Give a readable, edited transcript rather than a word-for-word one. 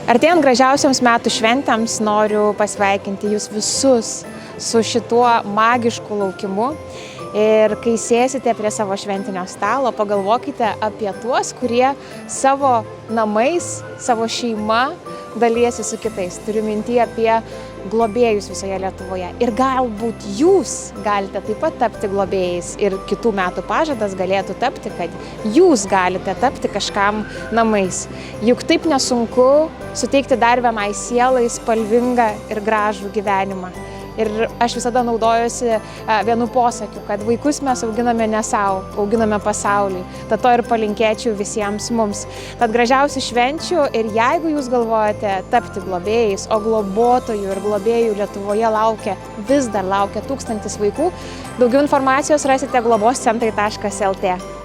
Artėjant gražiausiams metų šventėms noriu pasveikinti jūs visus su šituo magišku laukimu. Ir kai sėsite prie savo šventinio stalo, pagalvokite apie tuos, kurie savo namais, savo šeima dalijasi su kitais. Turiu mintį apie globėjus visoje Lietuvoje. Ir galbūt jūs galite taip pat tapti globėjais ir kitų metų pažadas galėtų tapti, kad jūs galite tapti kažkam namais. Juk taip nesunku suteikti dar vienai sielai spalvingą ir gražų gyvenimą. Ir aš visada naudojuosi vienu posakiu, kad vaikus mes auginame ne savo, auginame pasaulį. Tad to ir palinkėčiau visiems mums. Tad gražiausių švenčių ir jeigu jūs galvojate tapti globėjais, o globotojų ir globėjų Lietuvoje vis dar laukia 1000 vaikų, daugiau informacijos rasite globoscentrai.lt.